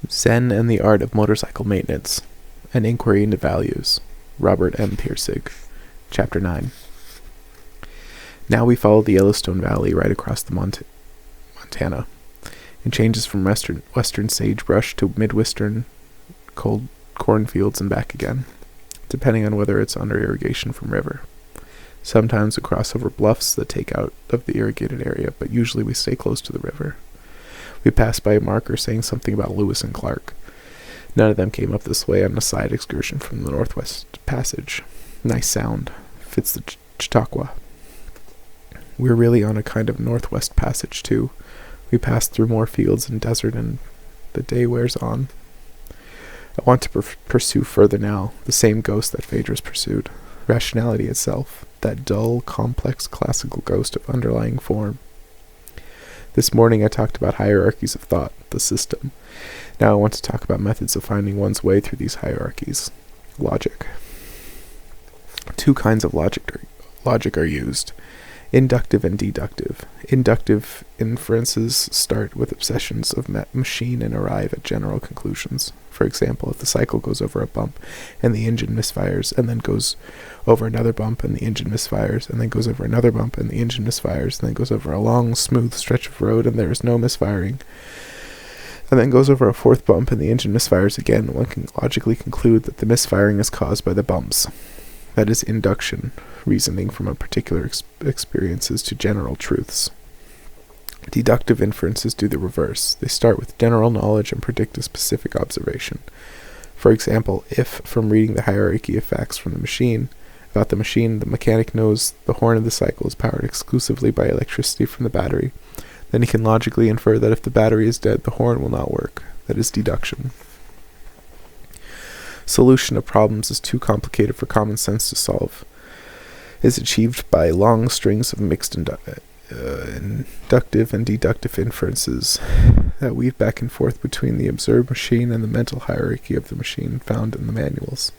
Zen and the Art of Motorcycle Maintenance, An Inquiry into Values, Robert M Persig, Chapter 9. Now we follow the Yellowstone Valley right across the Montana. It changes from western sagebrush to midwestern cold cornfields and back again, depending on whether it's under irrigation from river. Sometimes we cross over bluffs that take out of the irrigated area, but usually we stay close to the river. We pass by a marker saying something about Lewis and Clark. None of them came up this way on a side excursion from the Northwest Passage. Nice sound. Fits the Chautauqua. We're really on a kind of Northwest Passage, too. We pass through more fields and desert, and the day wears on. I want to pursue further now, the same ghost that Phaedrus pursued. Rationality itself. That dull, complex, classical ghost of underlying form. This morning I talked about hierarchies of thought, the system. Now I want to talk about methods of finding one's way through these hierarchies. Logic. Two kinds of logic are used. Inductive and deductive. Inductive inferences start with obsessions of machine and arrive at general conclusions. For example, if the cycle goes over a bump and the engine misfires, and then goes over another bump and the engine misfires, and then goes over another bump and the engine misfires, and then goes over a long, smooth stretch of road and there is no misfiring, and then goes over a fourth bump and the engine misfires again, one can logically conclude that the misfiring is caused by the bumps. That is induction, reasoning from a particular experiences to general truths. Deductive inferences do the reverse. They start with general knowledge and predict a specific observation. For example, if, from reading the hierarchy of facts from the machine, about the machine, the mechanic knows the horn of the cycle is powered exclusively by electricity from the battery, then he can logically infer that if the battery is dead, the horn will not work. That is deduction. Solution of problems is too complicated for common sense to solve. Is achieved by long strings of mixed inductive and deductive inferences that weave back and forth between the observed machine and the mental hierarchy of the machine found in the manuals.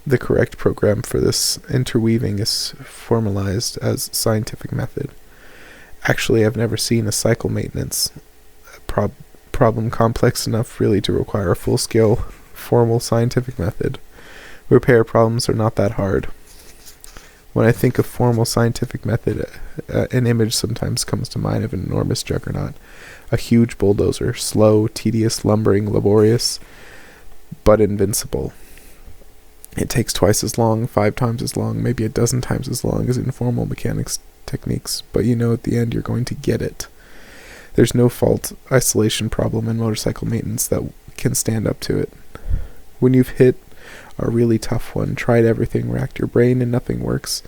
The correct program for this interweaving is formalized as scientific method. Actually, I've never seen a cycle maintenance problem complex enough really to require a full-scale, formal scientific method. Repair problems are not that hard. When I think of formal scientific method, an image sometimes comes to mind of an enormous juggernaut, a huge bulldozer, slow, tedious, lumbering, laborious, but invincible. It takes twice as long, 5 times as long, maybe a dozen times as long as informal mechanics techniques, but you know at the end you're going to get it. There's no fault isolation problem in motorcycle maintenance that can stand up to it. When you've hit a really tough one, tried everything, racked your brain, and nothing works,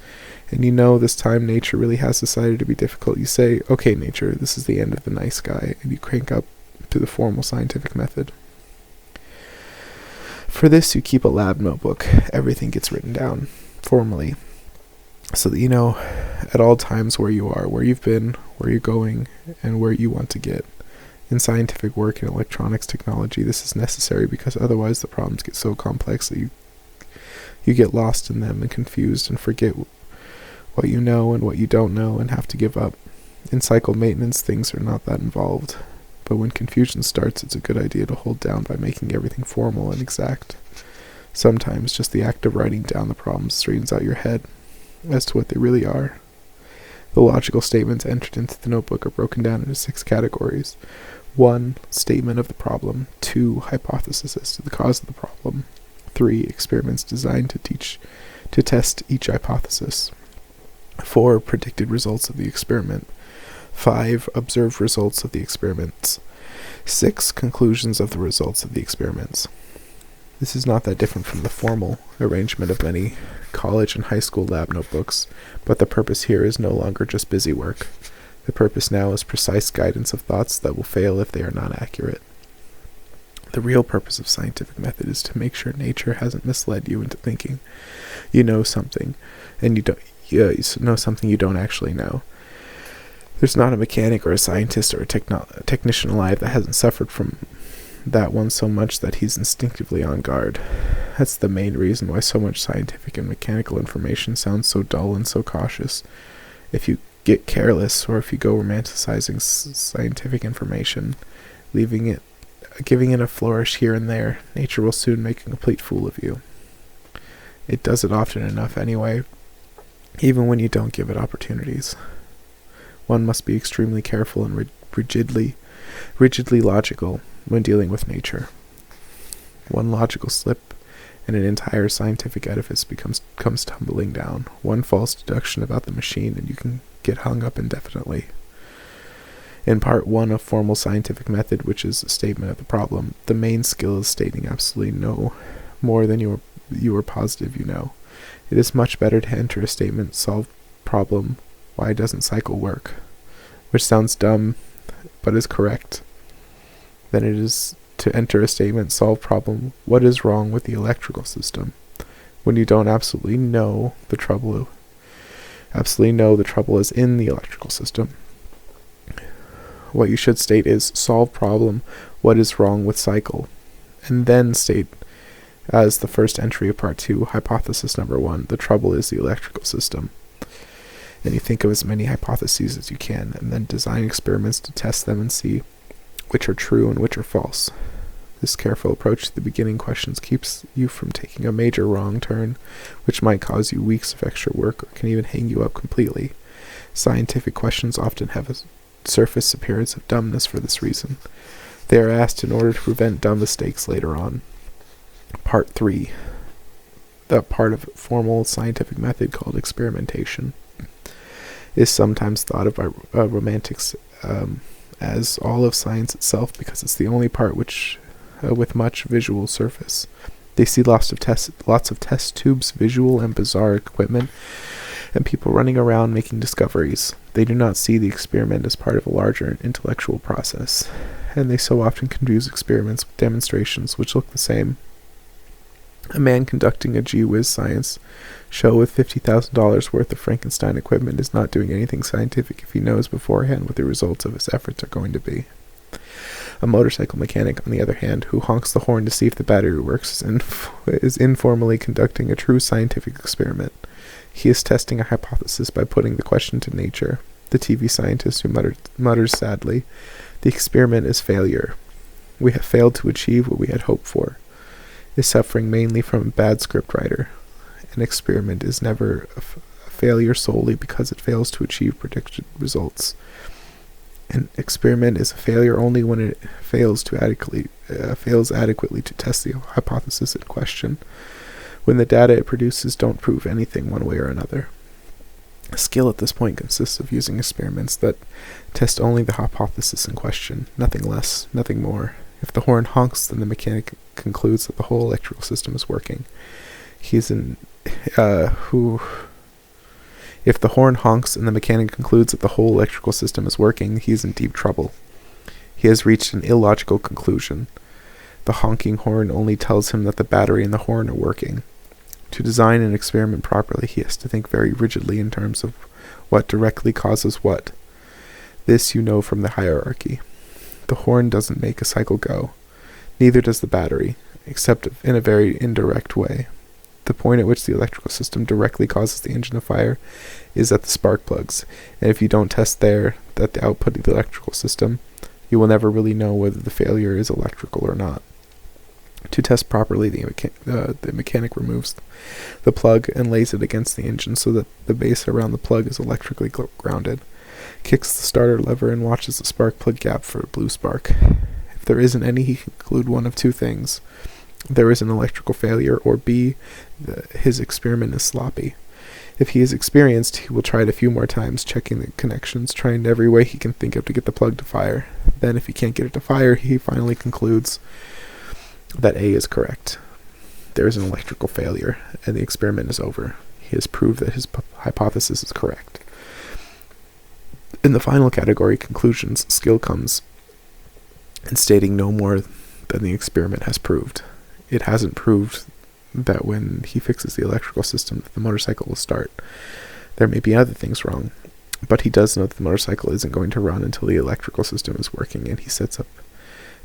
and you know this time nature really has decided to be difficult, you say, okay, nature, this is the end of the nice guy, and you crank up to the formal scientific method. For this, you keep a lab notebook. Everything gets written down, formally, so that you know at all times where you are, where you've been, where you're going, and where you want to get. In scientific work and electronics technology, this is necessary because otherwise the problems get so complex that you get lost in them and confused and forget what you know and what you don't know and have to give up. In cycle maintenance, things are not that involved, but when confusion starts, it's a good idea to hold down by making everything formal and exact. Sometimes just the act of writing down the problems straightens out your head as to what they really are. The logical statements entered into the notebook are broken down into 6 categories. 1. Statement of the problem. 2. Hypothesis as to the cause of the problem. 3. Experiments designed to test each hypothesis. 4. Predicted results of the experiment. 5. Observed results of the experiments. 6. Conclusions of the results of the experiments. This is not that different from the formal arrangement of many college and high school lab notebooks, but the purpose here is no longer just busy work. The purpose now is precise guidance of thoughts that will fail if they are not accurate. The real purpose of scientific method is to make sure nature hasn't misled you into thinking you know something, and you know something you don't actually know. There's not a mechanic or a scientist or a technician alive that hasn't suffered from that one so much that he's instinctively on guard. That's the main reason why so much scientific and mechanical information sounds so dull and so cautious. If you get careless, or if you go romanticizing scientific information, leaving it giving it a flourish here and there, nature will soon make a complete fool of you. It does it often enough anyway, even when you don't give it opportunities. One must be extremely careful and rigidly logical when dealing with nature. One logical slip and an entire scientific edifice comes tumbling down. One false deduction about the machine and you can get hung up indefinitely. In part 1 of formal scientific method, which is a statement of the problem, the main skill is stating absolutely no more than you are positive you know. It is much better to enter a statement, solve problem, why doesn't cycle work, which sounds dumb, but is correct, than it is to enter a statement, solve problem, what is wrong with the electrical system, when you don't absolutely know the trouble is in the electrical system. What you should state is, solve problem, what is wrong with cycle, and then state, as the first entry of part 2, hypothesis number 1, the trouble is the electrical system. And you think of as many hypotheses as you can, and then design experiments to test them and see which are true and which are false. This careful approach to the beginning questions keeps you from taking a major wrong turn, which might cause you weeks of extra work or can even hang you up completely. Scientific questions often have a surface appearance of dumbness for this reason. They are asked in order to prevent dumb mistakes later on. Part 3. The part of formal scientific method called experimentation is sometimes thought of by romantics as all of science itself because it's the only part which with much visual surface. They see lots of test tubes, visual and bizarre equipment, and people running around making discoveries. They do not see the experiment as part of a larger intellectual process, and they so often confuse experiments with demonstrations which look the same. A man conducting a gee-whiz science show with $50,000 worth of Frankenstein equipment is not doing anything scientific if he knows beforehand what the results of his efforts are going to be. A motorcycle mechanic, on the other hand, who honks the horn to see if the battery works, is informally conducting a true scientific experiment. He is testing a hypothesis by putting the question to nature. The TV scientist who mutters sadly, "The experiment is failure. We have failed to achieve what we had hoped for," is suffering mainly from a bad scriptwriter. An experiment is never a failure solely because it fails to achieve predicted results. An experiment is a failure only when it fails adequately to test the hypothesis in question, when the data it produces don't prove anything one way or another. Skill at this point consists of using experiments that test only the hypothesis in question, nothing less, nothing more. If the horn honks, then the mechanic concludes that the whole electrical system is working. If the horn honks and the mechanic concludes that the whole electrical system is working, he is in deep trouble. He has reached an illogical conclusion. The honking horn only tells him that the battery and the horn are working. To design an experiment properly, he has to think very rigidly in terms of what directly causes what. This you know from the hierarchy. The horn doesn't make a cycle go. Neither does the battery, except in a very indirect way. The point at which the electrical system directly causes the engine to fire is at the spark plugs, and if you don't test there at the output of the electrical system, you will never really know whether the failure is electrical or not. To test properly, the mechanic removes the plug and lays it against the engine so that the base around the plug is electrically grounded, kicks the starter lever and watches the spark plug gap for a blue spark. If there isn't any, he can conclude one of two things. There is an electrical failure, or B, his experiment is sloppy. If he is experienced, he will try it a few more times, checking the connections, trying every way he can think of to get the plug to fire. Then, if he can't get it to fire, he finally concludes that A is correct. There is an electrical failure, and the experiment is over. He has proved that his hypothesis is correct. In the final category, conclusions, skill comes in stating no more than the experiment has proved. It hasn't proved that when he fixes the electrical system that the motorcycle will start. There may be other things wrong, but he does know that the motorcycle isn't going to run until the electrical system is working, and he sets up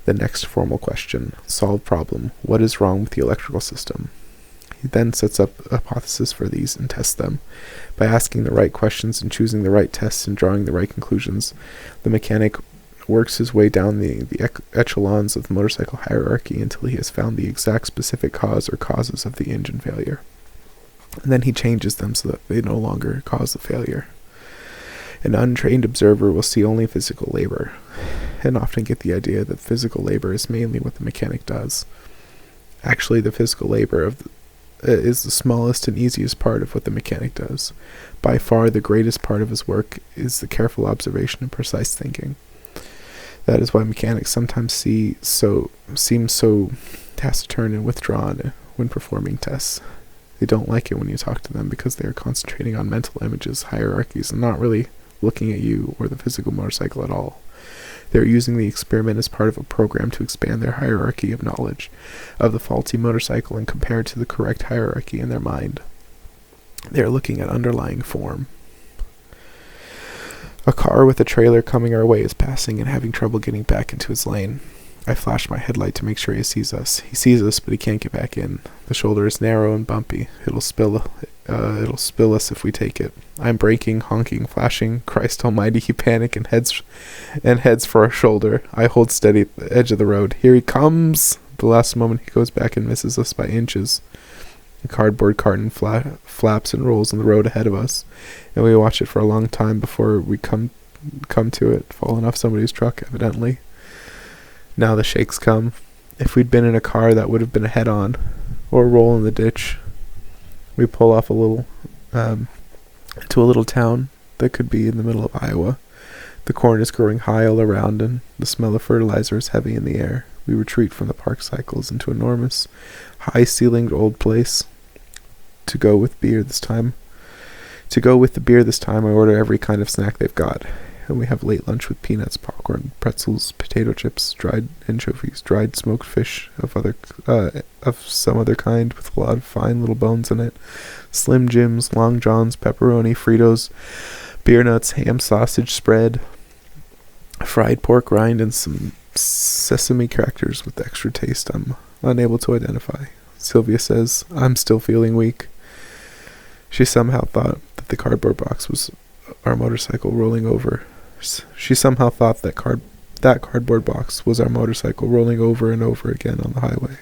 the next formal question, solve problem, what is wrong with the electrical system? He then sets up a hypothesis for these and tests them. By asking the right questions and choosing the right tests and drawing the right conclusions, the mechanic works his way down the echelons of the motorcycle hierarchy until he has found the exact specific cause or causes of the engine failure. And then he changes them so that they no longer cause the failure. An untrained observer will see only physical labor, and often get the idea that physical labor is mainly what the mechanic does. Actually, the physical labor is the smallest and easiest part of what the mechanic does. By far, the greatest part of his work is the careful observation and precise thinking. That is why mechanics sometimes seem so taciturn and withdrawn when performing tests. They don't like it when you talk to them because they are concentrating on mental images, hierarchies, and not really looking at you or the physical motorcycle at all. They are using the experiment as part of a program to expand their hierarchy of knowledge of the faulty motorcycle and compare it to the correct hierarchy in their mind. They are looking at underlying form. A car with a trailer coming our way is passing and having trouble getting back into his lane. I flash my headlight to make sure he sees us. He sees us, but he can't get back in. The shoulder is narrow and bumpy. It'll spill us if we take it. I'm braking, honking, flashing. Christ almighty, he panic and heads for our shoulder. I hold steady at the edge of the road. Here he comes! The last moment he goes back and misses us by inches. The cardboard carton flaps and rolls on the road ahead of us, and we watch it for a long time before we come to it, falling off somebody's truck, evidently. Now the shakes come. If we'd been in a car, that would have been a head-on, or a roll in the ditch. We pull off to a little town that could be in the middle of Iowa. The corn is growing high all around, and the smell of fertilizer is heavy in the air. We retreat from the park cycles into an enormous, high-ceilinged old place. To go with the beer this time, I order every kind of snack they've got. And we have late lunch with peanuts, popcorn, pretzels, potato chips, dried anchovies, dried smoked fish of some other kind with a lot of fine little bones in it, Slim Jims, Long Johns, pepperoni, Fritos, beer nuts, ham sausage spread, fried pork rind, and some sesame crackers with extra taste I'm unable to identify. Sylvia says, "I'm still feeling weak." She somehow thought that the cardboard box was our motorcycle rolling over. She somehow thought that cardboard box was our motorcycle rolling over and over again on the highway.